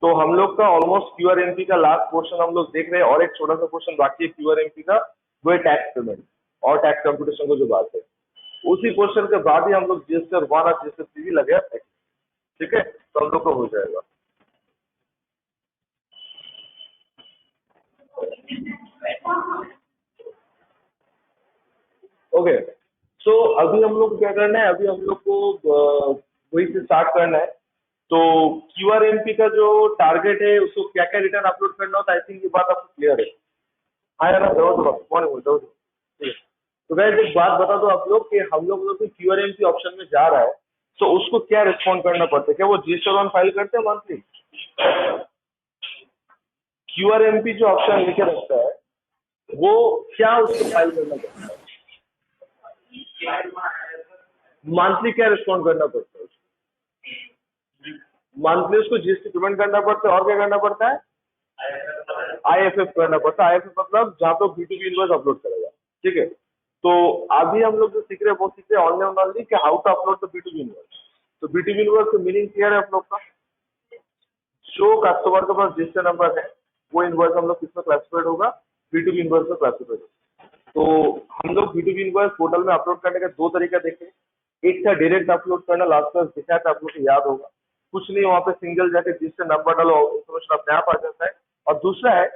तो हम लोग का ऑलमोस्ट क्यूआरएमपी का लास्ट पोर्शन हम लोग देख रहे हैं और एक छोटा सा पोर्शन बाकी है क्यूआरएमपी का, वो है टैक्स पेमेंट और टैक्स कंप्यूटेशन को जो बात है। उसी पोर्शन के बाद ही हम लोग जीएसटी 1 और जीएसटी 3 लगे। ठीक है, तो हम लोग को हो जाएगा। ओके, सो अभी हम लोग क्या करना है, अभी हम लोग को वही से स्टार्ट करना है। तो क्यूआरएमपी का जो टारगेट है उसको क्या क्या रिटर्न अपलोड करना होता है, आई थिंक ये बात आपको क्लियर है। हाँ यार, कौन बोलता हूँ। ठीक है, तो गाइस एक बात बता दो आप लोग कि हम लोग जो क्यूआरएमपी ऑप्शन में जा रहा है, तो उसको क्या रिस्पॉन्ड करना पड़ता है? क्या वो जीएसटी 1 फाइल करते हैं मंथली? क्यूआरएमपी जो ऑप्शन लेके रखता है वो क्या उसको फाइल करना पड़ता है? मंथली क्या रिस्पॉन्ड करना पड़ता है? मंथली उसको जीएसटी पेमेंट करना पड़ता है और क्या करना पड़ता है? आईएफएफ करना पड़ता है। आईएफएफ मतलब जहाँ पे B2B इनवॉइस अपलोड करेगा। ठीक है, तो अभी हम लोग जो सीख रहे हैं वो सीख रहे हैं ऑनलाइन ओनली कि how to upload the B2B invoice. तो B2B इनवॉइस का मीनिंग क्लियर है आप लोग का? जो कस्टमर के पास रजिस्टर नंबर है वो इनवॉइस हम लोग किसमें क्लासिफाइड होगा? B2B इनवॉइस में क्लासिफाइड होगा। तो हम लोग B2B इनवॉइस पोर्टल में अपलोड करने का दो तरीका देखें। एक था डायरेक्ट अपलोड करना, लास्ट क्लास दिखाया था, आप लोग को याद होगा। कुछ नहीं, वहाँ पे सिंगल जाके रजिस्टर नंबर डालो, इन्फॉर्मेशन अपने आप आ जाता है। और दूसरा है,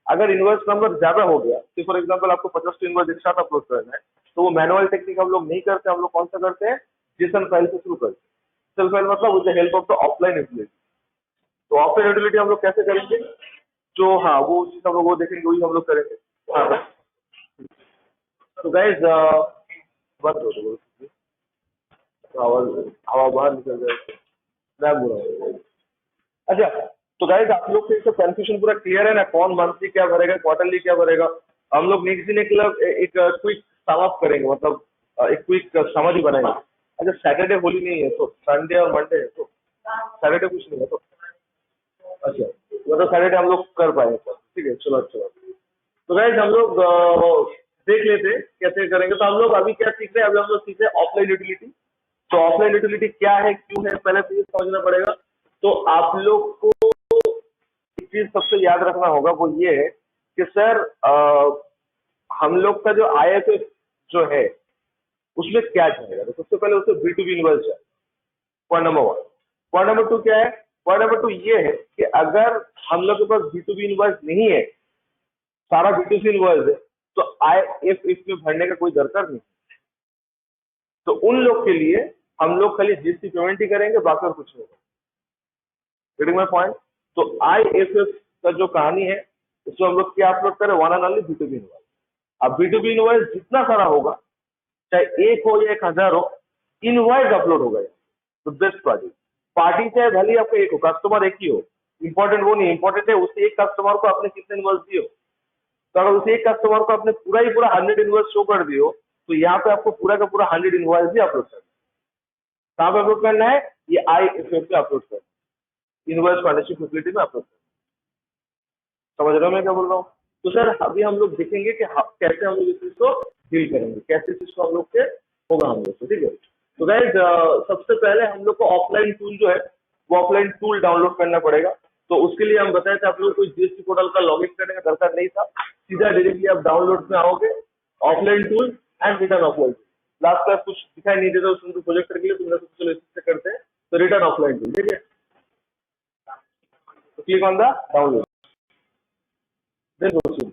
अगर इनवॉइस नंबर ज्यादा हो गया, तो फॉर एग्जांपल आपको 50 इनवॉइस एक साथ अपलोड करना है, तो वो मैनुअल टेक्निक हम लोग नहीं करते। हम लोग कौन सा करते हैं? जेसन फाइल से शुरू करते हैं। जेसन फाइल मतलब with the help of the offline utility. तो ऑफलाइन यूटिलिटी हम लोग कैसे करेंगे? जो हाँ वो चीज हम लोग वो देखेंगे, वही हम लोग करेंगे। हाँ, तो गाइज बंद हो दो, आवाज हवा बाहर निकल जाए, मैं बोल रहा हूँ। अच्छा, तो गाइस आप लोग को इसका कंफ्यूजन पूरा क्लियर है ना? कौन मंथली क्या भरेगा, क्वार्टरली क्या भरेगा? हम लोग नेक्स्ट दिन एक क्विक सम अप करेंगे, मतलब एक क्विक समझ बनाएंगे। अच्छा, सैटरडे होली नहीं है तो संडे और मंडे है, तो सैटरडे कुछ नहीं है तो अच्छा, मतलब सैटरडे हम लोग कर पाएंगे सर। ठीक है, चलो अच्छा। तो गाइस हम लोग देख लेते हैं कैसे करेंगे। तो हम लोग अभी क्या सीख रहे हैं? अभी हम लोग सीख रहे हैं ऑफलाइन यूटिलिटी। तो ऑफलाइन यूटिलिटी क्या है, क्यों है, पहले तो ये समझना पड़ेगा। तो आप लोग को एक चीज सबसे याद रखना होगा, वो ये है कि सर हम लोग का जो आईएफएफ जो है उसमें क्या जाएगा? तो सबसे पहले उसमें B2B इनवॉइस जाए, पॉइंट नंबर 1। पॉइंट नंबर 2 क्या है? पॉइंट नंबर 2 ये है कि अगर हम लोग के पास B2B इनवॉइस नहीं है, सारा B2C इनवॉइस है, तो आईएफएफ में भरने का कोई दरकार नहीं। तो उन लोग के लिए हम लोग खाली जीएसटी पेमेंट ही करेंगे, बाकी और कुछ नहीं। Getting my point? तो आईएफएफ का जो कहानी है उसमें हम लोग क्या अपलोड करें? One and only B2B invoice. अब B2B इनवॉइस जितना सारा होगा, चाहे 1 हो या 1000 हो, इनवॉइस अपलोड होगा। तो बेस्ट पार्टी चाहे भले आपका एक हो, कस्टमर एक ही हो, इंपॉर्टेंट वो नहीं, इंपॉर्टेंट है उस एक कस्टमर को आपने कितने इनवॉइस दिए हो। तो अगर उस एक कस्टमर को आपने पूरा ही पूरा 100 इनवॉइस शो कर दिए हो, तो यहाँ पे आपको पूरा का पूरा 100 इनवॉइस भी अपलोड करना है। कहाँ पे अपलोड करना है? ये आईएफएफ पे अपलोड करना है, इनवॉइस पार्टनरशिप फैसिलिटी में अपलोड करना है। समझ रहे हो मैं क्या बोल रहा हूँ? तो सर अभी हम लोग देखेंगे कि कैसे हम लोग इस चीज को डील करेंगे, कैसे इस चीज को हम लोग से होगा हम लोग से। ठीक है, तो गाइस सबसे पहले हम लोग को ऑफलाइन टूल जो है वो ऑफलाइन टूल डाउनलोड करना पड़ेगा। तो उसके लिए हम बताए थे आप लोग को जीएसटी पोर्टल का लॉगिन करने का दरकार नहीं था, सीधा डायरेक्टली आप डाउनलोड में आओगे, offline tool and return offline tool. Last class कुछ दिखाई नहीं देता उसमें प्रोजेक्ट के लिए, तुमने चलो इससे करते हैं। तो रिटर्न ऑफलाइन टूल, ठीक है, तो click on the download, then proceed.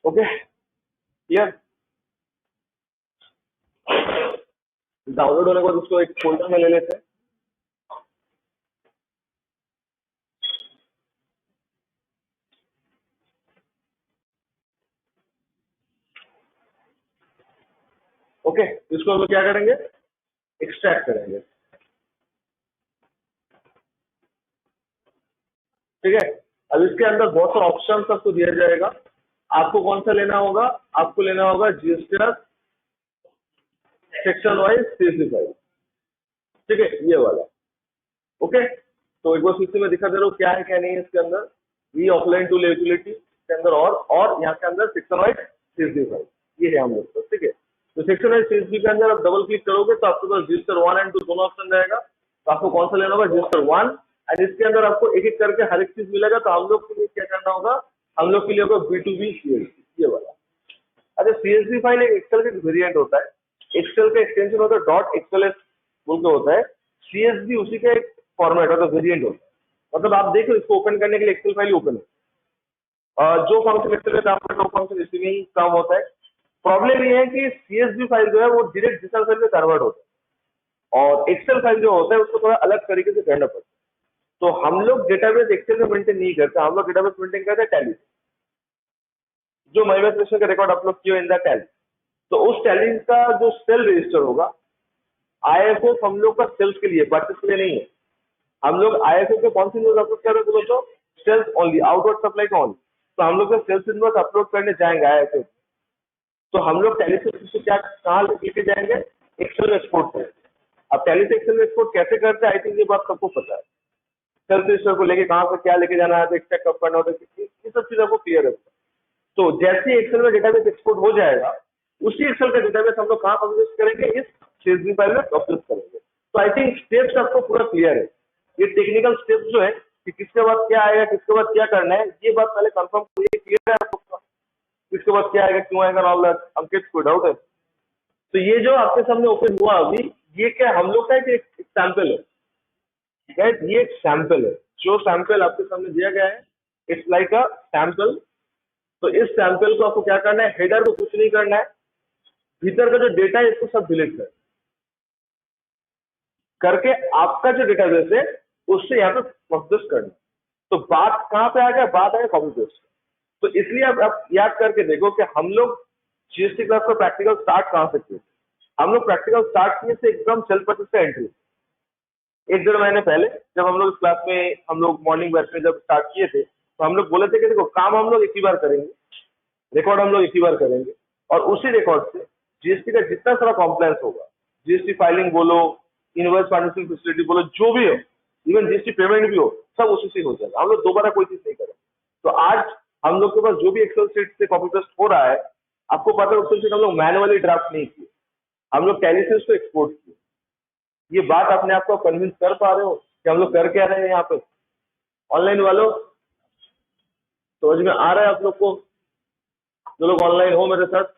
Okay, clear? Download होने के बाद उसको एक फोल्डर में ले लेते हैं। ओके, इसको हम लोग क्या करेंगे? एक्सट्रैक्ट करेंगे। ठीक है, अब इसके अंदर बहुत सारे ऑप्शन आपको दिया जाएगा। आपको कौन सा लेना होगा? आपको लेना होगा GSTR section wise CSV file. ठीक है, ये वाला। ओके, तो एक बार फिर मैं दिखा दे रहा हूँ क्या है क्या नहीं है इसके अंदर। ये ऑफलाइन टूल यूटिलिटी के अंदर और यहाँ के अंदर सेक्शन वाइज सीएसवी फाइल, ये है हम लोग। ठीक है, तो सेक्शन वाइज सीएसवी के अंदर आप डबल क्लिक करोगे तो आपके पास रजिस्टर 1 एंड 2 दोनों ऑप्शन रहेगा। तो आपको कौन सा लेना होगा? रजिस्टर 1। एंड इसके अंदर आपको एक एक करके हर एक चीज मिलेगा। तो हम लोग के लिए क्या करना होगा? हम लोग के लिए होगा B2B CSV, ये वाला। अच्छा, CSV फाइल एक एक्सेल का वेरिएंट होता है। एक्सेल का एक्सटेंशन होता है .xls बोल के होता है। CSV उसी का एक फॉर्मेट होता है, वेरिएंट होता है। मतलब आप देखो, इसको ओपन करने के लिए एक्सेल फाइल ओपन है, जो फंक्शन एक्सेल में काम करता है वो फंक्शन इसमें ही काम होता है। प्रॉब्लम ये है कि CSV फाइल जो है वो डायरेक्ट जिसर फाइल में कन्वर्ट होता है, और एक्सेल फाइल जो होता है उसको थोड़ा अलग तरीके से करना पड़ता है। तो हम लोग डेटाबेस एक्सेल में मेंटेन नहीं करते, हम लोग डेटाबेस मेंटेन करते हैं टैली, जो माइग्रेशन का रिकॉर्ड अपलोड किया इन द टैली। तो उस टैली का जो सेल रजिस्टर होगा, IFO हम लोग का सेल्स के लिए, परचेस के लिए नहीं है। हम लोग IFO के कौन सी इनवॉइस अपलोड कर रहे हैं बोलो तो? सेल्स ओनली, आउटवर्ड सप्लाई का ओनली। तो हम लोग सेल्स इनवॉइस अपलोड करने जाएंगे IFO, तो हम लोग टैली से क्या कहाँ लेके जाएंगे? एक्सेल में एक्सपोर्ट करेंगे। अब टैली से एक्सेल में एक्सपोर्ट कैसे करते हैं, आई थिंक ये बात सबको पता है। सेल्स रजिस्टर को लेके कहाँ से क्या लेके जाना है, एक्सट्रैक्ट कब करना होता है, ये सब चीज आपको क्लियर है। तो जैसे ही एक्सेल में डेटाबेस एक्सपोर्ट हो जाएगा, उसी एक्सेल का डेटाबेस हम लोग कहाँ पब्लिश करेंगे? इस CSV फाइल में पब्लिश करेंगे। तो आई थिंक स्टेप्स आपको पूरा क्लियर है। ये टेक्निकल स्टेप्स जो है कि किसके बाद क्या आएगा, किसके बाद क्या करना है, ये बात पहले कंफर्म करिए, क्लियर है आपको? किसके बाद क्या आएगा, क्यों आएगा, ऑल दैट। अंकित, कोई डाउट है? तो ये जो आपके सामने ओपन हुआ अभी, ये क्या हम लोग का एक सैंपल है, राइट? ये एक सैंपल है। जो सैंपल आपके सामने दिया गया है, इट्स लाइक अ सैंपल। तो इस सैंपल को आपको क्या करना है? हेडर को कुछ नहीं करना है, भीतर का जो डेटा है इसको सब डिलीट करके आपका जो डेटाबेस है उससे यहाँ पे प्रोसेस करना। तो बात कहाँ पे आ गया? बात आ गया कॉपी पेस्ट। तो इसलिए आप याद करके देखो कि हम लोग GST क्लास का प्रैक्टिकल स्टार्ट कहाँ से किए? हम लोग प्रैक्टिकल स्टार्ट किए थे एकदम सेल्फ परचेस का एंट्री, 1-1.5 महीने पहले। जब हम लोग इस क्लास में, हम लोग मॉर्निंग बैच में जब स्टार्ट किए थे, तो हम लोग बोले थे कि देखो, काम हम लोग एक ही बार करेंगे, रिकॉर्ड हम लोग एक ही बार करेंगे, और उसी रिकॉर्ड से GST का जितना सारा कॉम्प्लायंस होगा, GST फाइलिंग बोलो, इनवॉइस फाइनेंसिंग फैसिलिटी बोलो, जो भी हो, इवन GST पेमेंट भी हो, सब उसी से हो जाएगा। हम लोग दोबारा कोई चीज नहीं करेंगे। तो आज हम लोग के पास जो भी एक्सेल शीट से कॉपी पेस्ट हो रहा है, आपको पता है एक्सेल शीट हम लोग मैनुअली ड्राफ्ट नहीं किए, हम लोग टैली से उसको एक्सपोर्ट किए। ये बात अपने आप को कन्विंस कर पा रहे हो कि हम लोग कर क्या रहे हैं यहाँ पे? ऑनलाइन वालों समझ में आ रहा है आप लोग को, जो लोग ऑनलाइन हो मेरे साथ?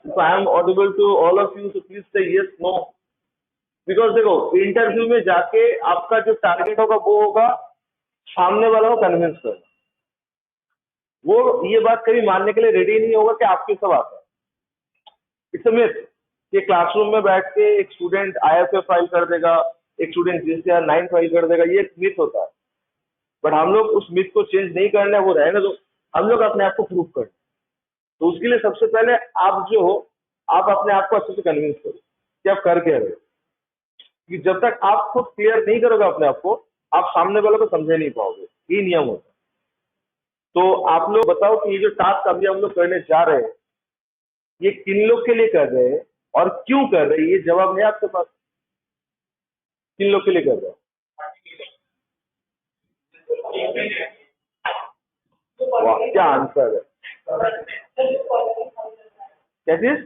If I am audible to all of you, so please say yes, no. Because देखो, इंटरव्यू में जाके आपका जो टारगेट होगा वो होगा सामने वाला को कन्विंस करना। वो ये बात कभी मानने के लिए रेडी नहीं होगा कि आपके सब आता है। इट्स अ मिथ कि क्लासरूम में बैठ के एक स्टूडेंट IFA फाइल कर देगा, एक स्टूडेंट GSTR 9 फाइल कर देगा, ये एक मिथ होता है। बट हम लोग उस मिथ को चेंज नहीं करना है, वो रहने दो, हम लोग अपने आप को प्रूव करना। तो उसके लिए सबसे पहले आप जो हो, आप अपने आप को अच्छे से कन्विंस करो कि आप कर क्या रहे हो। कि जब तक आप खुद क्लियर नहीं करोगे अपने आप को, आप सामने वालों को समझ नहीं पाओगे। ये नियम होता है। तो आप लोग बताओ कि ये जो टास्क अभी हम लोग करने जा रहे हैं, ये किन लोग के लिए कर रहे हैं और क्यों कर रहे हैं? ये जवाब है आपके पास? किन लोग के लिए कर रहे हैं? वाह, क्या आंसर है! क्या चीज?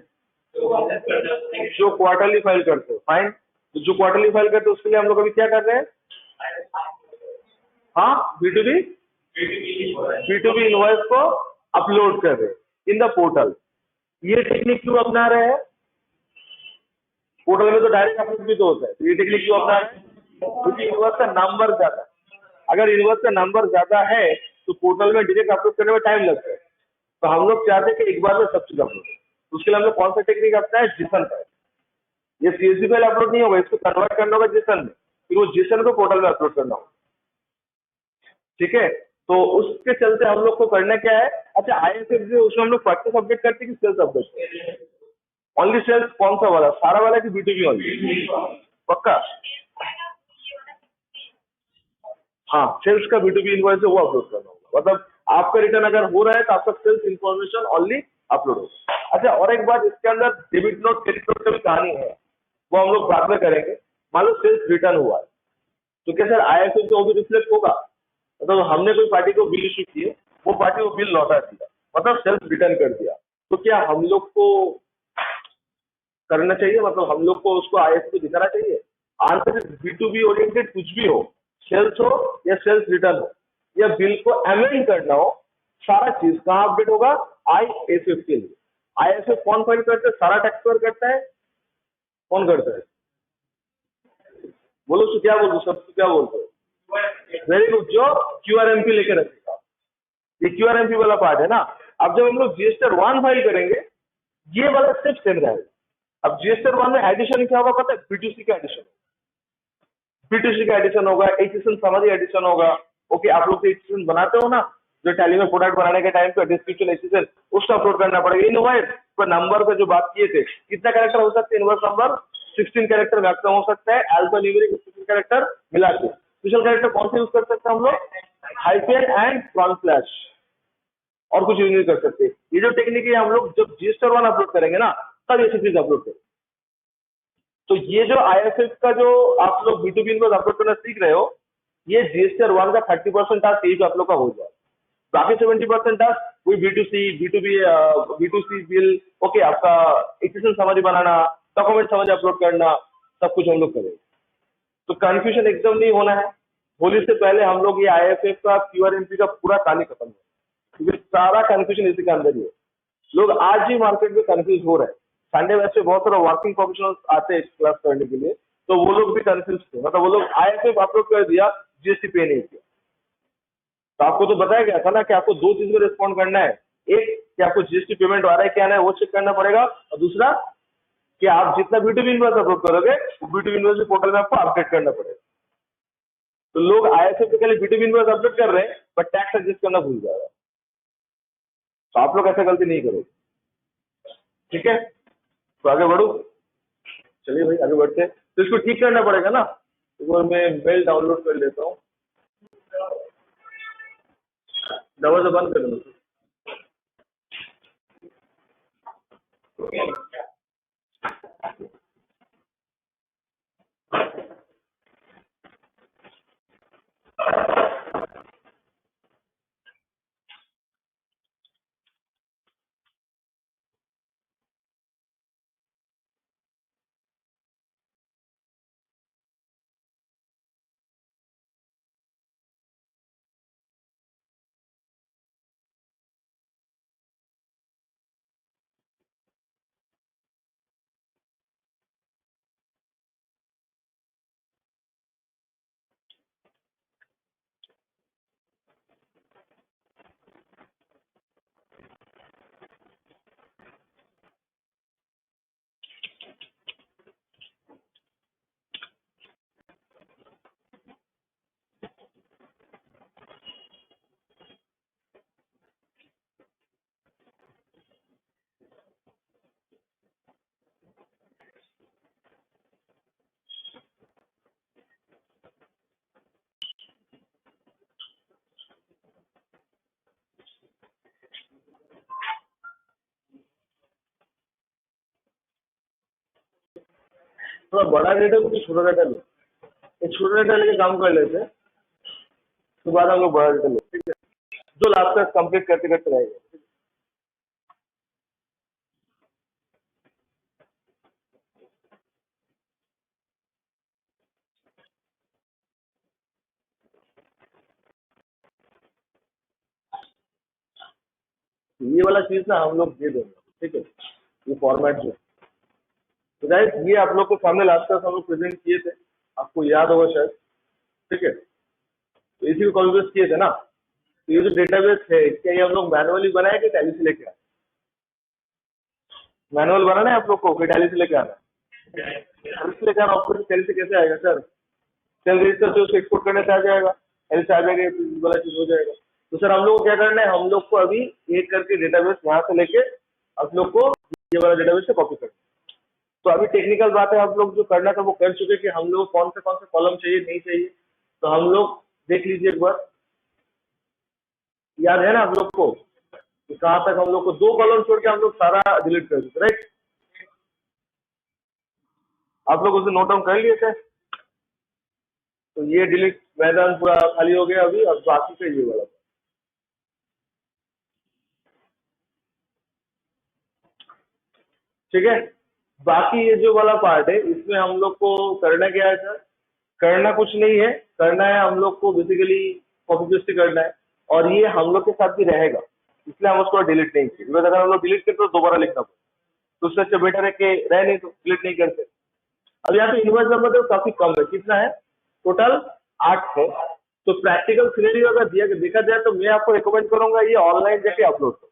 जो क्वार्टरली फाइल करते हो, फाइन। तो जो क्वार्टरली फाइल करते हो उसके लिए हम लोग अभी क्या कर रहे हैं? हाँ, B2B इनवॉइस को अपलोड कर रहे हैं इन द पोर्टल। ये टेक्निक क्यों अपना रहे हैं? पोर्टल में तो डायरेक्ट अपलोड भी तो होता है, तो ये टेक्निक क्यों अपना रहे हैं? क्योंकि इनवॉइस का नंबर ज्यादा है। अगर इनवॉइस का नंबर ज्यादा है तो पोर्टल में डायरेक्ट अपलोड करने में टाइम लगता है। तो हम लोग चाहते हैं कि एक बार में सब चीज अपलोड हो। तो उसके लिए हम लोग कौन सा टेक्निक अपना है? JSON file. ये CSV फाइल अपलोड नहीं होगा, इसको कन्वर्ट करना होगा JSON में, फिर वो JSON को पोर्टल में अपलोड करना होगा। ठीक है? तो उसके चलते हम लोग को करना क्या है? अच्छा, IFF जो उसमें हम लोग परचेस अपडेट करते हैं कि सेल्स अपडेट? Only sales. कौन सा वाला? सारा वाला कि B2B ओनली? पक्का? हाँ, सेल्स का B2B इनवॉइस है वो अपलोड करना होगा। मतलब आपका रिटर्न अगर हो रहा है तो आपका सेल्स इन्फॉर्मेशन ओनली अपलोड होगा। अच्छा, और एक बात, इसके अंदर डेबिट नोट क्रेडिट नोट की भी कहानी है, वो हम लोग बाद में करेंगे। मान लो सेल्स रिटर्न हुआ है तो क्या सर IFF पे वो भी रिफ्लेक्ट होगा? मतलब हमने कोई पार्टी को बिल इश्यू किए, वो पार्टी के वो बिल लौटा दिया, मतलब सेल्फ रिटर्न कर दिया। तो क्या हम लोग को करना चाहिए, मतलब हम लोग को उसको आईएफ को दिखाना चाहिए? आंसर इज B2B ओरिएंटेड कुछ भी हो, सेल्स हो या सेल्स रिटर्न हो या बिल को अमेंड करना हो, सारा चीज कहाँ अपडेट होगा? ISF के लिए। ISF कौन फाइल करता है? सारा टैक्स पेयर करता है। कौन करता है? बोलो तो क्या बोलते हो, सब क्या बोलते हो? वेरी गुड, जो QRMP लेके रखेगा, ये QRMP वाला पार्ट है ना। अब जब हम लोग GST 1 फाइल करेंगे, ये वाला स्टेप सेम रहेगा। अब GST 1 में एडिशन क्या होगा पता है? B2C का एडिशन, B2C का एडिशन होगा, HSN समरी एडिशन होगा। ओके, आप लोग HSN बनाते हो ना, जो टैली में प्रोडक्ट बनाने के टाइम पे डिस्क्रिप्शन HSN उसको अपलोड करना पड़ेगा। इनवॉइस पर नंबर का जो बात किए थे, कितना कैरेक्टर हो सकते हैं इनवॉइस नंबर? 16 कैरेक्टर मैक्सिमम हो सकता है, अल्फा न्यूमेरिक स्पेशल कैरेक्टर मिला के। स्पेशल कैरेक्टर कौन से यूज कर सकते हैं हम लोग? हाइफन एंड फ्रंट स्लैश, और कुछ यूज नहीं कर सकते। ये जो टेक्निक है हम लोग जब GST 1 अपलोड करेंगे ना, तब ये चीज अपलोड करेंगे। तो ये जो ISF का जो आप लोग B2B इनवॉइस अपलोड करना सीख रहे हो, ये GST 1 का 30% टास्क यही आप लोग का हो जाए। बाकी 70% टास्क वही B2C, B2B, B2C bill, okay, आपका HSN समरी बनाना, डॉक्यूमेंट समरी अपलोड करना, सब कुछ हम लोग करेंगे। तो कंफ्यूजन एकदम नहीं होना है। होली से पहले हम लोग ये ISF का QRMP का पूरा कहानी खत्म है, क्योंकि सारा कंफ्यूजन इसी के अंदर ही है। लोग आज ही मार्केट में कंफ्यूज हो रहे हैं। संडे वैसे बहुत सारा वर्किंग प्रोफेशनल्स आते हैं क्लास करने के लिए, तो वो लोग भी कंफ्यूज थे, मतलब वो लोग ISF अपलोड कर दिया, GST पे नहीं किया। तो आपको तो बताया गया था ना कि आपको दो चीज में रिस्पॉन्ड करना है। एक कि आपको GST पेमेंट आ रहा है क्या नहीं, वो चेक करना पड़ेगा, और दूसरा कि आप जितना B2B इनवॉइस अपलोड करोगे, B2B इनवॉइस पोर्टल में आपको अपडेट करना पड़ेगा। तो लोग ISF पे पहले B2B इनवॉइस अपलोड कर रहे हैं, बट टैक्स एडजस्ट करना भूल जाएगा। तो आप लोग ऐसा गलती नहीं करोगे, ठीक है? तो आगे बढ़ो, चलिए भाई आगे बढ़ते हैं। तो इसको ठीक करना पड़ेगा ना, तो मैं मेल डाउनलोड कर लेता हूँ, दरवाजा बंद कर दो। थोड़ा बड़ा डेटा लो कि छोटा डेटा लो? ये छोटा डेटा लेके काम कर लेते हैं, तो बाद हम लोग बड़ा डेटा लो, ठीक है? जो लास्ट तक कंप्लीट करते करते रहेगा। ये वाला चीज ना हम लोग दे देंगे, ठीक है? ये फॉर्मेट जो, तो गाइस ये आप लोग को सामने लास्ट तक हम लोग प्रेजेंट किए थे, आपको याद होगा शायद, ठीक है? तो इसी को कॉन्वर्स किए थे ना। तो ये जो डेटाबेस है, क्या ये हम लोग मैनुअली बनाए कि टैली से लेके आए? मैनुअल बनाना है आप लोग को, फिर टैली से लेके आना है? टैली से लेके आना, आपको टैली से कैसे आएगा सर? सेल रजिस्टर से उसको एक्सपोर्ट करने से आ जाएगा, टैली से आ जाएगा, ये वाला चीज हो जाएगा। तो सर हम लोग को क्या करना है, हम लोग को अभी एक करके डेटाबेस यहाँ से लेके आप लोग को ये वाला डेटाबेस से कॉपी करना है। तो अभी टेक्निकल बात है, हम लोग जो करना था वो कर चुके कि हम लोग कौन से कॉलम चाहिए नहीं चाहिए, तो हम लोग देख लीजिए एक बार, याद है ना आप लोग को कि कहाँ तक हम लोग को दो कॉलम छोड़ के हम लोग सारा डिलीट कर देते, राइट? आप लोग उसे नोट डाउन कर लिए थे? तो ये डिलीट मैदान पूरा खाली हो गया अभी, अब बाकी का ये वाला। ठीक है। बाकी ये जो वाला पार्ट है इसमें हम लोग को करना क्या है सर? करना कुछ नहीं है, करना है हम लोग को बेसिकली कॉपी पेस्ट करना है, और ये हम लोग के साथ भी रहेगा, इसलिए हम उसको डिलीट नहीं किए। अगर हम लोग डिलीट करते तो दोबारा लिखना पड़ेगा, तो उससे अच्छा बेटर है कि रह नहीं तो डिलीट नहीं करते। अब यहाँ पे इनवर्स नंबर तो काफी कम है, कितना है? टोटल 8 है। तो प्रैक्टिकल सिनेरियो अगर देखा जाए तो मैं आपको रिकमेंड करूंगा ये ऑनलाइन जाके अपलोड करो,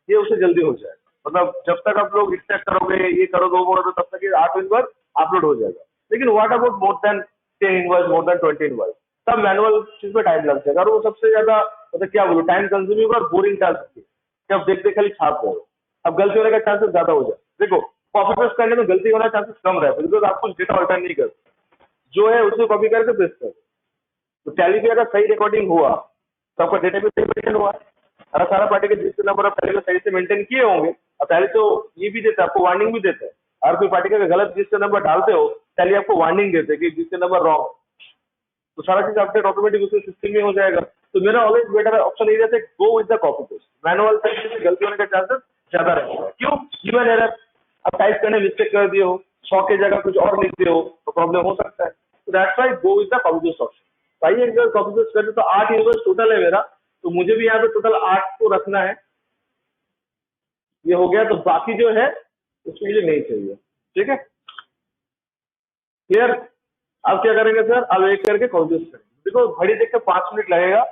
ये उससे जल्दी हो जाएगा। मतलब जब तक आप लोग स्टेप करोगे, ये करोगे वो करोगे, तब तक ये 8 इनवर्स अपलोड हो जाएगा। लेकिन what about more than 10 inverse, more than 20 inverse, तब मैनुअल चीज में टाइम लग जाएगा, और वो सबसे ज्यादा मतलब क्या बोलूं, टाइम कंज्यूमिंग और बोरिंग टास्क है। जब देखते खाली छाप रहे हो, अब गलती होने का चांसेस ज्यादा हो जाए। देखो कॉपी पेस्ट करने में गलती होने का चांसेस कम रहता है, बिकॉज आप कुछ डेटा अल्टर नहीं करते, जो है उसे कॉपी करके पेस्ट कर। तो टैली पे अगर सही रिकॉर्डिंग हुआ तो आपका डेटा भी सही मेंटेन हुआ, अगर सारा पार्टी के जिसके नंबर आप पहले सही से मेंटेन किए होंगे। और पहले तो ये भी देता है, आपको वार्निंग भी देता है, अगर कोई पार्टी का गलत जिसके नंबर डालते हो टैली आपको वार्निंग देते हैं कि जिसके नंबर रॉन्ग, तो सारा चीज अपडेट ऑटोमेटिक उसके सिस्टम में हो जाएगा। तो मेरा ऑलवेज बेटर ऑप्शन ये रहता है go with the copy paste. Manual से गलती होने का चांसेस ज्यादा रहता है। क्यों? ह्यूमन एरर, अब टाइप करने मिस्टेक कर दिए हो, 100 की जगह कुछ और लिख दिए हो तो प्रॉब्लम हो सकता है। तो that's why go with the copy paste option. भाई अगर कॉपी पेस्ट करते तो 8 यूनिवर्स टोटल है मेरा, तो मुझे भी यहाँ पे टोटल 8 को रखना है। ये हो गया, तो बाकी जो है उसके लिए नहीं चाहिए। ठीक है, क्लियर? अब क्या करेंगे सर? अब एक करके कॉपी पेस्ट करेंगे। देखो घड़ी देख के 5 मिनट लगेगा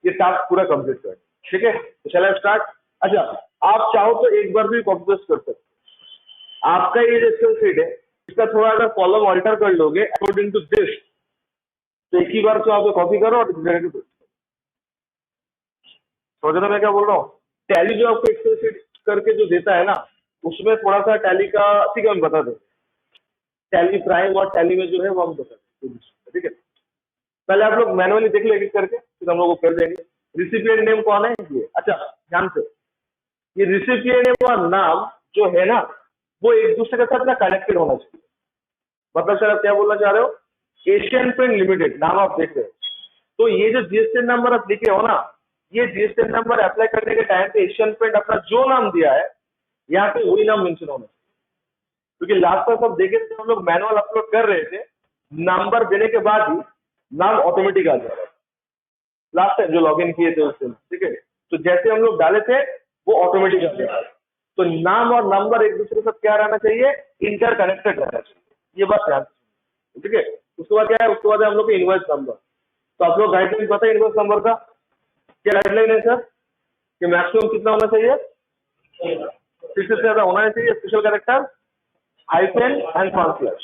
ये टास्क पूरा कंप्लीट करने। ठीक है, तो चलो स्टार्ट। अच्छा, आप चाहो तो एक बार भी कॉपी पेस्ट कर सकते हो। आपका ये जो एक्सेल शीट है इसका थोड़ा अगर कॉलम ऑल्टर कर लोगे अकॉर्डिंग टू दिस, तो एक ही बार तो आप कॉपी करो और समझ रहे हो मैं क्या बोल रहा हूँ? टैली जो आपको एक्सेल शीट करके जो देता है ना, उसमें थोड़ा सा टैली का, ठीक है हम बता दें, टैली प्राइम और टैली में जो है वो हम बता दें। ठीक है, पहले आप लोग मैनुअली देख लेंगे करके, फिर हम लोग को कर देंगे। रिसिपिएंट नेम कौन है ये? अच्छा ध्यान से, ये रिसिपिएंट नेम और नाम जो है ना, वो एक दूसरे के साथ ना कनेक्टेड होना चाहिए। मतलब सर आप क्या बोलना चाह रहे हो? एशियन पेंट लिमिटेड नाम आप देख रहे हो, तो ये जो जीएसटी नंबर आप लिखे हो ना, ये जीएसटी नंबर अप्लाई करने के टाइम पे एशियन पेंट अपना जो नाम दिया है यहाँ पे वही नाम मेंशन होना चाहिए। क्योंकि लास्ट टाइम सब देखे थे हम लोग मैनुअल अपलोड कर रहे थे, नंबर देने के बाद ही नाम ऑटोमेटिक आ जा रहा है। लास्ट टाइम जो लॉगिन किए थे उससे, ठीक है, तो जैसे हम लोग डाले थे वो ऑटोमेटिक आ गया। तो नाम और नंबर एक दूसरे के साथ क्या रहना चाहिए? इंटर कनेक्टेड रहना चाहिए, ये बात ध्यान। ठीक है, उसके बाद क्या है? उसके बाद हम लोग इनवॉइस नंबर। तो आप लोग गाइडलाइन पता है इनवॉइस नंबर का क्या गाइडलाइन है सर? कि मैक्सिमम कितना होना चाहिए? 6 से ज्यादा होना चाहिए, special character hyphen and front.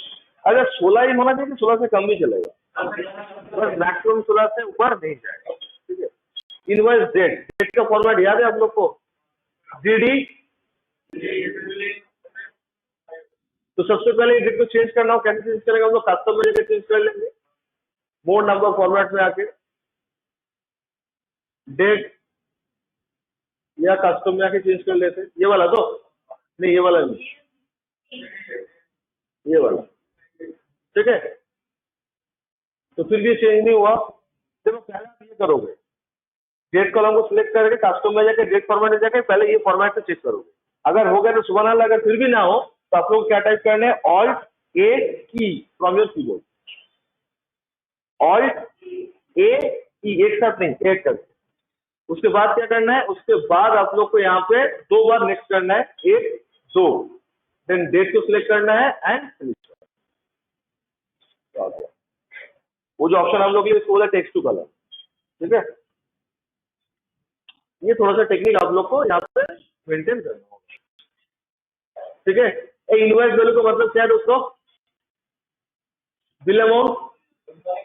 अगर 16 ही होना चाहिए, 16 से कम भी चलेगा, बस मैक्सिमम 16 से ऊपर नहीं जाएगा। ठीक है, इनवॉइस डेट का फॉर्मेट याद है आप लोग को? डीडी। तो सबसे पहले डेट को चेंज करना हो, कैसे चेंज करेंगे हम लोग? कस्टम में चेंज कर लेंगे, मोड नंबर फॉर्मेट में आके डेट या कस्टम में आके चेंज कर लेते हैं। ये वाला तो नहीं, ये वाला नहीं, ये वाला। ठीक है, तो फिर भी चेंज नहीं हुआ, देखो पहले आप ये करोगे, डेट कॉलम को सिलेक्ट करके कस्टम में जाके डेट फॉर्मेट में जाके पहले ये फॉर्मेट से चेक करोगे। अगर हो गया तो सुबह ना, अगर फिर भी ना हो तो आप लोग क्या टाइप करना है? ऑल्ट ए की फ्रॉम योर कीबोर्ड, ऑल्ट ए की, एक साथ नहीं, एक करके। उसके बाद क्या करना है? उसके बाद आप लोग को यहाँ पे 2 बार नेक्स्ट करना है, 1 2, देन डेट को सिलेक्ट करना है एंड फिनिश। वो जो ऑप्शन हम लोग लिए इसको बोला टेक्स्ट टू कलर। ठीक है, ये थोड़ा सा टेक्निक आप लोग को यहाँ पे मेंटेन करना होगा। ठीक है, इनवॉइस वैल्यू का मतलब क्या है दोस्तों? Bill amount,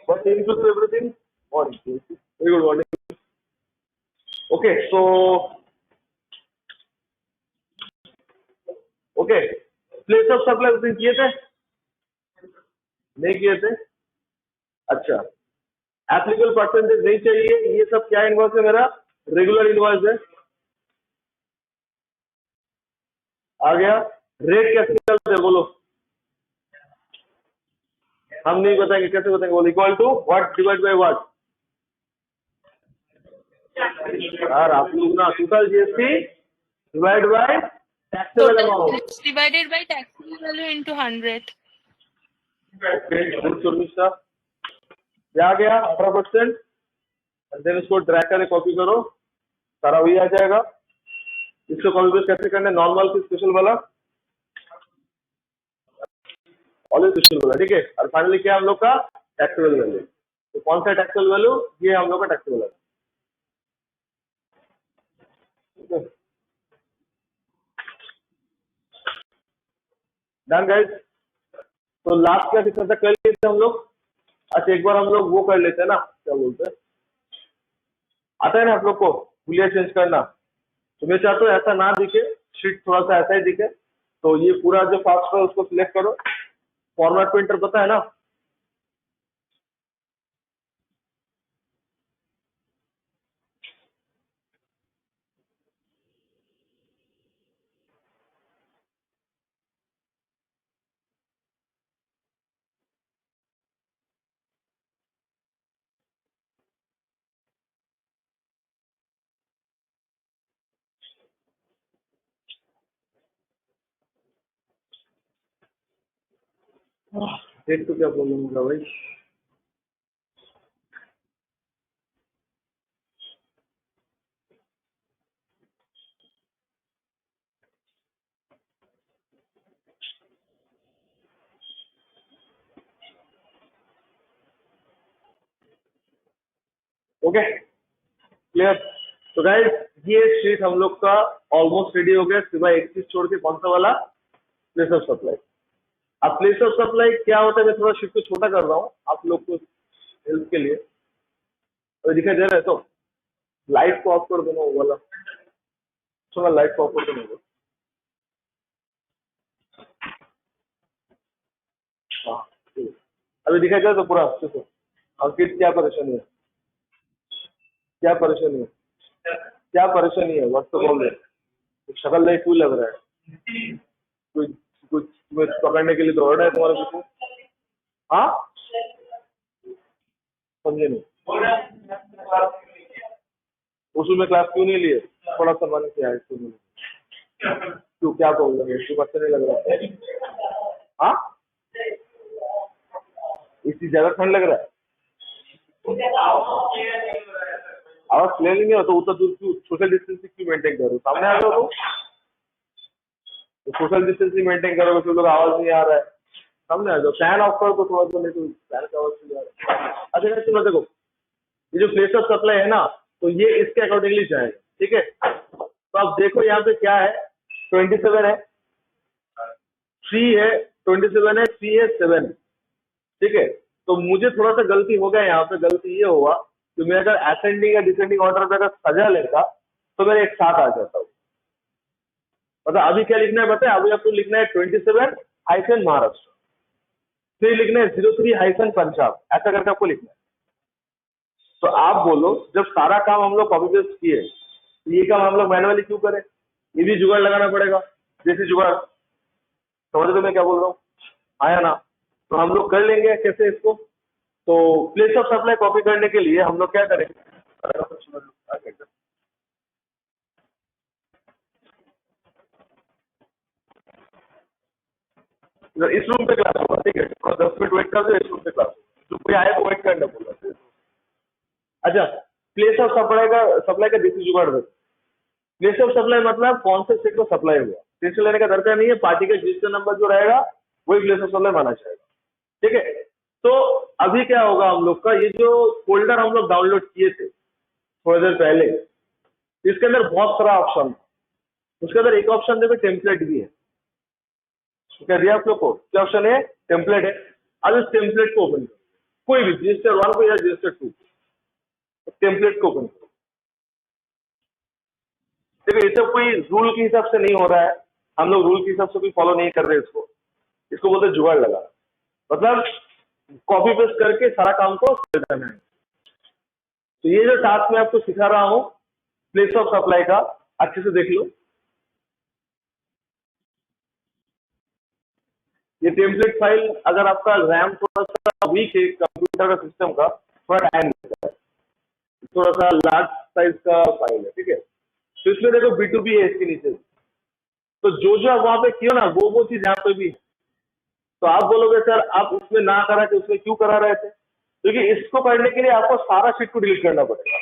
but include everything और very good morning. Okay, so okay, place of supply उस दिन किए थे? नहीं किए थे? अच्छा, एप्लीकेबल परसेंटेज नहीं चाहिए, ये सब क्या इनवॉइस है मेरा? रेगुलर इनवॉइस है। आ गया, रेट कैसे निकलते हैं बोलो? हम नहीं बताएंगे, कैसे बताएंगे बोलो? Equal to what divide by what? यार आप लोग ना total GST divide by taxable Total amount units divided by taxable value into 100. Good service आ गया 18%। देन इसको ड्रैग करके कॉपी करो, सारा वही आ जाएगा। इसको कॉपी पेस्ट कैसे करना है, नॉर्मल की स्पेशल वाला, ऑलवेज स्पेशल वाला, ठीक है। और फाइनली क्या हम लोग का टैक्सेबल वैल्यू, तो कौन सा टैक्सेबल वैल्यू, ये हम लोग का टैक्सेबल वैल्यू। Done guys. तो लास्ट क्लास इतना तक कर लेते हम लोग। अच्छा एक बार हम लोग वो कर लेते हैं ना, क्या बोलते हैं, आता है ना आप लोग को हुलिया चेंज करना। तो मैं चाहता हूँ ऐसा ना दिखे, शीट थोड़ा सा ऐसा ही दिखे। तो ये पूरा जो फास्ट है उसको सिलेक्ट करो, फॉर्मेट प्रिंटर पता है ना, देख तो क्या प्रॉब्लम होगा भाई। Okay clear. तो गाइस ये शीट हम लोग का ऑलमोस्ट रेडी हो गया, सिवाय एक चीज छोड़ के, कौन सा वाला, प्लेस ऑफ सप्लाई। अब प्लेस ऑफ सप्लाई क्या होता है, मैं थोड़ा शीट को छोटा कर रहा हूँ आप लोग को हेल्प के लिए। तो दिखाई दे रहा है, तो लाइट को ऑफ कर देना वो वाला, थोड़ा लाइट को ऑफ कर देना। हाँ ठीक है। अभी दिखाई दे रहा है तो पूरा अच्छे से। और किड क्या परेशानी है, क्या परेशानी है, क्या परेशानी है, वक्त तो बोल रहे, शक्ल नहीं क्यों लग रहा है, कुछ कुछ तुम्हें पकड़ने के लिए दौड़ रहा है तुम्हारे पीछे। हाँ समझे नहीं, उसमें क्लास क्यों नहीं लिए, थोड़ा सा मन किया है इसको, क्यों क्या प्रॉब्लम है, क्यों अच्छा नहीं लग रहा है। हाँ इसी ज्यादा ठंड लग रहा है, आवाज क्लियर नहीं हो तो उतना दूर क्यों, सोशल डिस्टेंसिंग क्यों मेंटेन करो, सामने आ जाओ तो सोशल डिस्टेंसिंग मेंटेन करोगे तो लोग आवाज नहीं आ रहा है, सामने आ जाओ, फैन ऑफ करो तो थोड़ा सा, नहीं तो फैन का आवाज नहीं आ रहा है। अच्छा सुनो देखो, ये जो प्लेस ऑफ सप्लाई है ना, तो ये इसके अकॉर्डिंगली जाएगा, ठीक है। तो आप देखो यहाँ पे क्या है, 27 है, 3 है, 27 है, 3 है, 7, ठीक है। तो मुझे थोड़ा सा गलती हो गया यहाँ पे, गलती ये हुआ कि मैं अगर असेंडिंग या डिसेंडिंग ऑर्डर में अगर सजा लेता तो मेरे एक साथ आ जाता हूँ। मतलब अभी क्या लिखना है बताए, अभी आपको लिखना है 27 - महाराष्ट्र, फिर लिखना है 03 - पंजाब, ऐसा करके आपको लिखना है। तो आप बोलो जब सारा काम हम लोग कॉपी पेस्ट किए, तो ये काम हम लोग मैनुअली क्यों करें, ये भी जुगाड़ लगाना पड़ेगा, देसी जुगाड़, समझ रहे हो मैं क्या बोल रहा हूँ, आया ना। तो हम लोग कर लेंगे कैसे इसको। तो प्लेस ऑफ सप्लाई कॉपी करने के लिए हम लोग क्या करेंगे, इस रूम पे क्लास होगा, ठीक है, और 10 मिनट वेट कर दो, इस रूम पे क्लास होगा, जो कोई आए तो वेट करना बोला। अच्छा प्लेस ऑफ सप्लाई का देसी जुगाड़ दो। प्लेस ऑफ सप्लाई मतलब कौन से सेट को सप्लाई हुआ, टेंशन लेने का दरकार नहीं है, पार्टी का रजिस्टर नंबर जो रहेगा वही प्लेस ऑफ सप्लाई माना जाएगा, ठीक है। तो अभी क्या होगा हम लोग का, ये जो फोल्डर हम लोग डाउनलोड किए थे थोड़ी देर पहले, इसके अंदर बहुत सारा ऑप्शन है, उसके अंदर एक ऑप्शन देखो टेम्पलेट भी है, क्या दिया आप लोग को, क्या ऑप्शन है, टेम्पलेट है। अब इस टेम्पलेट को ओपन करो, कोई भी रजिस्टर 1 को या रजिस्टर 2, टेम्पलेट को ओपन करो। देखो ये सब कोई रूल के हिसाब से नहीं हो रहा है, हम लोग रूल के हिसाब से कोई फॉलो नहीं कर रहे इसको, इसको बोलते हैं जुगाड़ लगा, मतलब कॉपी पेस्ट करके सारा काम को करना है। तो ये जो टास्क मैं आपको सिखा रहा हूँ प्लेस ऑफ सप्लाई का, अच्छे से देख लो। ये टेम्पलेट फाइल, अगर आपका रैम थोड़ा सा वीक है कंप्यूटर का सिस्टम का, थोड़ा टाइम लगता है, थोड़ा सा लार्ज साइज का फाइल है, ठीक है। तो इसमें देखो B2B है इसके नीचे, तो जो आप वहां पे किए ना वो चीज यहाँ पे भी है। तो आप बोलोगे सर आप उसमें ना करा के उसमें क्यों करा रहे थे, क्योंकि इसको करने के लिए आपको सारा शीट को डिलीट करना पड़ेगा,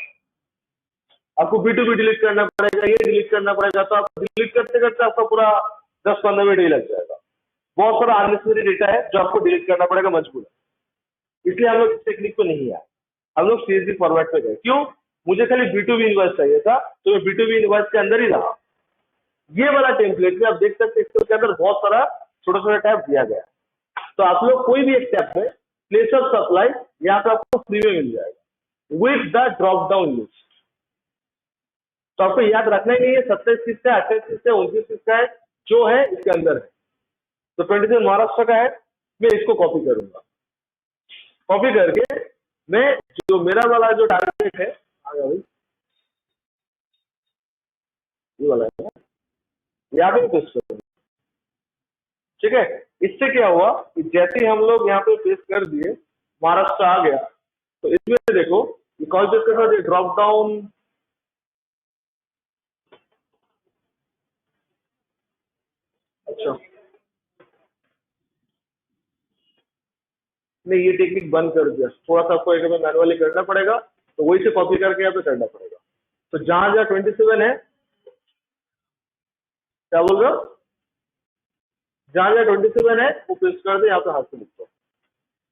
आपको B2B डिलीट करना पड़ेगा, ये डिलीट करना पड़ेगा। तो आप डिलीट करते करते आपका पूरा 10-15 मिनट ही लग जाएगा। बहुत सारा अननेसेसरी डेटा है जो आपको डिलीट करना पड़ेगा मजबूर, इसलिए हम लोग इस टेक्निक पे नहीं आए, हम लोग CSV फॉर्मेट पे गए। क्यों? मुझे खाली B2B इनवॉइस चाहिए था, तो मैं B2B इनवॉइस के अंदर ही रहा। ये वाला टेम्पलेट में आप देख सकते हैं इसके अंदर बहुत सारा छोटा छोटा टैब दिया गया है। तो आप लोग कोई भी एक टैब में प्लेस ऑफ सप्लाई यहाँ पे आपको फ्री में मिल जाएगा with the drop down list. तो आपको याद रखना ही नहीं है 27 किसका है, 28 किसका है, 29 किसका है, जो है इसके अंदर है। तो 27 महाराष्ट्र का है, मैं इसको कॉपी करूंगा, कॉपी करके मैं जो मेरा वाला जो टारगेट है आ गया भाई, ये वाला है यहाँ पे पेस्ट करूंगा। ठीक है, इससे क्या हुआ कि जैसे ही हम लोग यहाँ पे पेस्ट कर दिए महाराष्ट्र आ गया, तो इसमें देखो ये कॉल पेस्ट के साथ ड्रॉप डाउन, अच्छा नहीं ये टेक्निक बंद कर दिया, थोड़ा सा आपको एक बार मैनुअली करना पड़ेगा, तो वही से कॉपी करके यहाँ पे करना पड़ेगा। तो जहां जहां 27 है, क्या बोल रहे हो, जहां जहां 27 है वो पेस्ट कर दे, यहाँ पे हाथ से लिखो।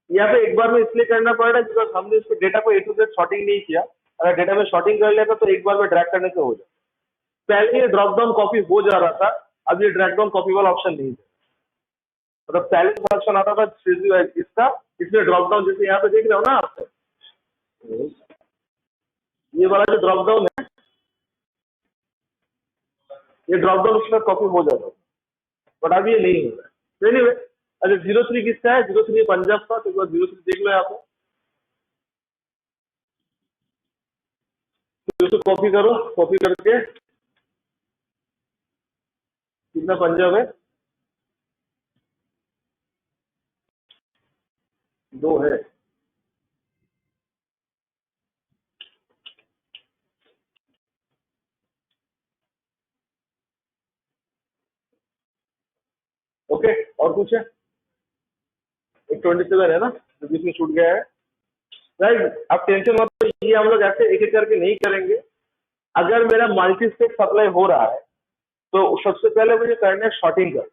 यहाँ पे एक बार में इसलिए करना पड़ रहा है बिकॉज हमने इसको डेटा को A to Z शॉर्टिंग नहीं किया। अगर डेटा में शॉर्टिंग कर लेता तो एक बार में ड्रैग करने से हो जाए। पहले ये ड्रॉप डाउन कॉपी हो जा रहा था, अब ये ड्रैग डाउन कॉपी वाला ऑप्शन नहीं है। मतलब पहले ऑप्शन आता था इसका, इसमें ड्रॉप डाउन जैसे यहाँ पे देख रहे हो ना आप, ये वाला जो ड्रॉप डाउन है, ये ड्रॉप डाउन उसमें कॉपी हो जाता था, बट अब ये नहीं हो रहा है। एनीवे, अच्छा 03 किसका है, 03 पंजाब का, तो एक बार 03 देख लो यहाँ पे, तो इसको कॉपी करो, कॉपी करके कितना पंजाब है, 2 है। ओके, और कुछ है, एक 27 है ना जो बीच में छूट गया है, राइट। अब टेंशन मत लो, ये हम लोग ऐसे एक एक करके नहीं करेंगे। अगर मेरा मल्टी स्टेट सप्लाई हो रहा है तो सबसे पहले मुझे करना है शॉर्टिंग कर।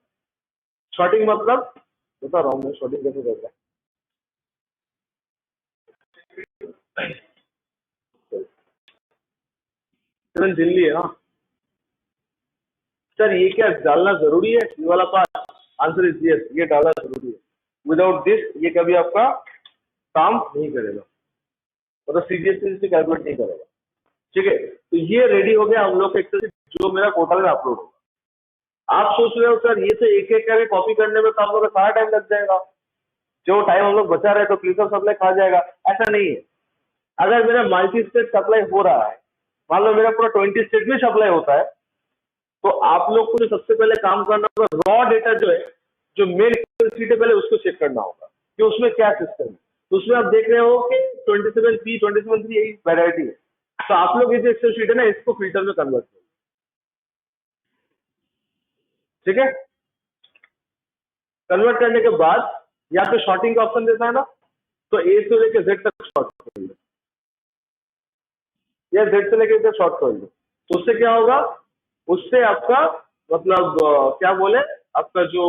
शॉर्टिंग मतलब बता रहा हूँ मैं शॉर्टिंग कैसे करता है। दिल्ली है ना सर, ये क्या डालना जरूरी है, ये वाला पार्ट? आंसर इज यस, ये डालना जरूरी है। विदाउट दिस ये कभी आपका काम नहीं करेगा, मतलब सीरियसली से कैलकुलेट नहीं करेगा। ठीक है, तो ये रेडी हो गया हम लोग का एक्सेल जो मेरा पोर्टल में अपलोड होगा। आप सोच रहे हो सर ये तो एक एक करके कॉपी करने में तो आप लोग का सारा टाइम लग जाएगा, जो टाइम हम लोग बचा रहे तो प्लेस ऑफ सप्लाई खा जाएगा। ऐसा नहीं है। अगर मेरा मल्टी स्टेट सप्लाई हो रहा है, मान लो मेरा पूरा 20 स्टेट में सप्लाई होता है, तो आप लोग को जो सबसे पहले काम करना होगा, रॉ डेटा जो है, जो मेन शीट है, पहले उसको चेक करना होगा कि उसमें क्या सिस्टम है। तो उसमें आप देख रहे हो कि 27P 27 यही वेरायटी है। तो आप लोग ये जो एक्सेल शीट है ना, इसको फिल्टर में कन्वर्ट करो। ठीक है, कन्वर्ट करने के बाद यहाँ पे शॉर्टिंग का ऑप्शन देता है ना, तो ए से लेकर जेड तक शॉर्ट कर लो, या जेड से लेकर शॉर्ट कर लो। तो उससे क्या होगा, उससे आपका मतलब क्या बोले, आपका जो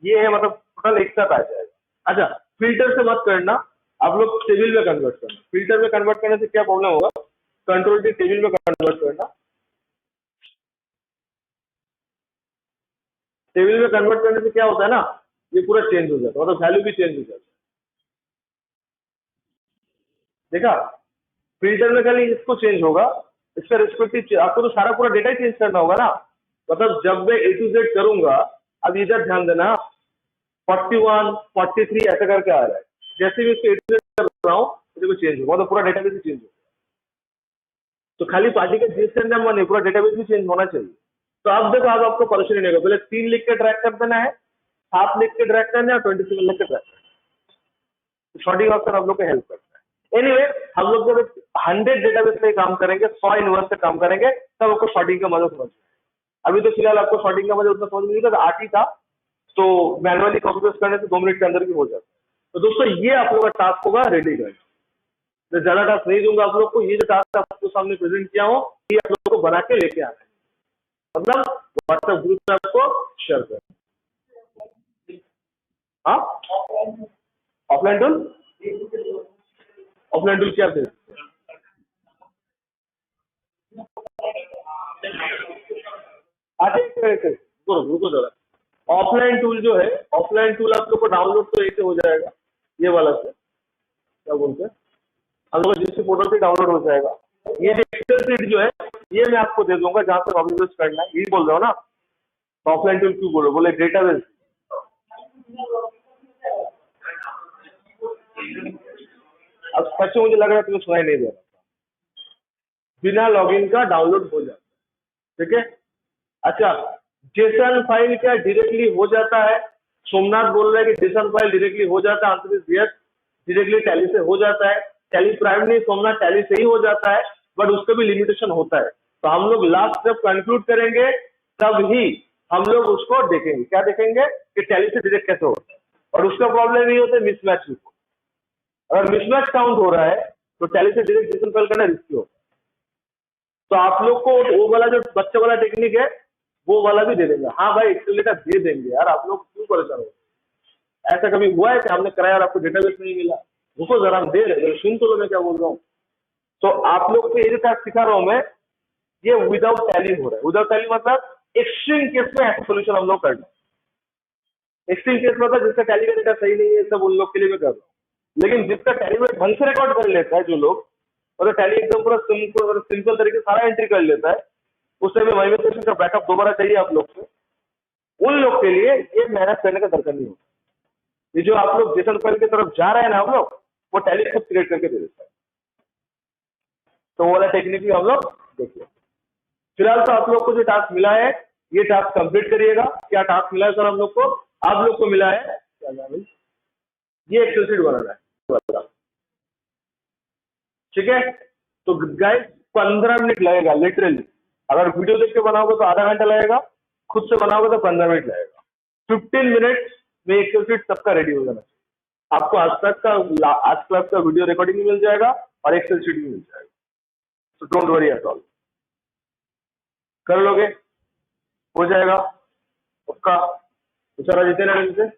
ये है मतलब टोटल एक साथ आ जाएगा। अच्छा, फिल्टर से मत करना, आप लोग टेबल में कन्वर्ट करना। फिल्टर में कन्वर्ट करने से क्या प्रॉब्लम होगा, कंट्रोल टी टेबल में कन्वर्ट करना। टेबल में कन्वर्ट करने से क्या होता है ना, ये पूरा चेंज हो जाता है, मतलब वैल्यू भी चेंज हो जाता है। देखा, फिल्टर में खाली इसको चेंज होगा, इसका रिस्पेक्टिव आपको तो सारा पूरा डेटा ही चेंज करना होगा ना। मतलब जब मैं A to Z करूंगा, अब इधर ध्यान देना, 41, 43 ऐसा करके आ रहा है। जैसे भी इसको A to Z कर रहा हूँ तो चेंज होगा, मतलब पूरा डेटाबेस भी चेंज होगा। तो खाली पार्टी का जीएसटी नंबर नहीं, पूरा डेटाबेस भी चेंज होना चाहिए। तो अब देखो, अब आपको परेशानी नहीं होगा। पहले 3 लिख के ट्रैक कर देना है, 7 लिख के ट्रैक करना है, 27 लिख के ट्रैक करना है। शॉर्टिंग ऑप्शन आप लोग को हेल्प करता है। एनीवे, हम लोग जब 100 डेटाबेस पे काम करेंगे, 100 इनवर्स पे काम करेंगे, तब आपको शॉर्टिंग का मदद समझ। अभी तो फिलहाल आपको शॉर्टिंग का मुझे उतना समझ नहीं था, 8 ही था, तो मैनुअली कॉपी पेस्ट करने से 2 मिनट के अंदर भी हो जाता है। तो दोस्तों ये आप लोगों का टास्क होगा रेडी करना। मैं ज्यादा टास्क नहीं दूंगा आप लोग को, ये जो टास्क आपको सामने प्रेजेंट किया हो ये आप लोग को बना के लेके आना है, मतलब व्हाट्सएप ग्रुप में आपको शेयर कर। हाँ, ऑफलाइन टूल, ऑफलाइन टूल क्या थे? रुको जरा, ऑफलाइन टूल जो है, ऑफलाइन टूल आप लोग को डाउनलोड तो ऐसे हो जाएगा, ये वाला से क्या बोलते हैं हम लोग जिससे पोर्टल से डाउनलोड हो जाएगा। ये एक्सेल शीट जो है ये मैं आपको दे दूंगा जहां से कॉपी पेस्ट करना है, यही बोल रहा हूँ ना। ऑफलाइन टूल क्यों बोलो, बोले डेटाबेस। अब सच में मुझे लग रहा है तुम्हें सुनाई नहीं दे रहा, बिना लॉगिन का डाउनलोड हो जाता है, ठीक है। अच्छा, जेसन फाइल क्या डायरेक्टली हो जाता है? सोमनाथ बोल रहे हैं कि जेसन फाइल डायरेक्टली हो जाता है, answer is yes, directly tally से हो जाता है। टैली प्राइम नहीं, सोमनाथ टैली से ही हो जाता है, बट उसका भी लिमिटेशन होता है। तो हम लोग लास्ट जब कंक्लूड करेंगे तब ही हम लोग उसको देखेंगे, क्या देखेंगे कि टैली से डायरेक्ट कैसे होता है, और उसका प्रॉब्लम नहीं होता मिसमैच। अगर मिसमैच काउंट हो रहा है तो टैली से डायरेक्ट जेसन फाइल करना रिस्की होता है। तो आप लोग को वो वाला जो बच्चे वाला टेक्निक है वो वाला भी दे देंगे। हाँ भाई, एक्सेल डेटा दे देंगे यार, आप लोग क्यों परेशान हो? ऐसा कभी हुआ है कि हमने कराया और आपको डेटाबेस नहीं मिला? रुको जरा, हम दे रहे हैं, सुन तो लो मैं क्या बोल रहा हूँ। तो आप लोग को ये जो टास्क सिखा रहा हूँ मैं, ये विदाउट टैली हो रहा है। विदाउट टैली मतलब एक्सट्रीम केस में ऐसा सोल्यूशन हम लोग करना। एक्सट्रीम केस मतलब जिसका टैली का डेटा सही नहीं है, सब उन लोग के लिए मैं कर रहा हूँ। लेकिन जिसका टैली में ढंग से रिकॉर्ड कर लेता है जो लोग, मतलब टैली एकदम पूरा सिंपल तरीके से सारा एंट्री कर लेता है, उससे में वाइब्रेशन का बैकअप दोबारा चाहिए आप लोग से, उन लोग के लिए ये मेहनत करने का दरकार नहीं होता। ये जो आप लोग जेसन फाइल की तरफ जा रहे हैं ना हम लोग, वो टैली खुद क्रिएट करके दे देता है। तो वो वाला टेक्निक भी हम लोग देखिए। फिलहाल तो आप लोग को जो टास्क मिला है ये टास्क कंप्लीट करिएगा। क्या टास्क मिला है सर हम लोग को? आप लोग को मिला है क्या नाम है, ये एक्सेल शीट बनाना है, ठीक है। तो गाइस 15 मिनट लगेगा लिटरली। अगर वीडियो देख के बनाओगे तो आधा घंटा लगेगा, खुद से बनाओगे तो 15 मिनट लगेगा। 15 मिनट में एक्सेल शीट सबका रेडी हो जाना चाहिए। आपको आज क्लास का वीडियो रिकॉर्डिंग भी मिल जाएगा और एक्सेल शीट भी मिल जाएगा। तो डोंट वरी एट ऑल, कर लोगे, हो जाएगा पक्का। बेचारा जितेंद्र से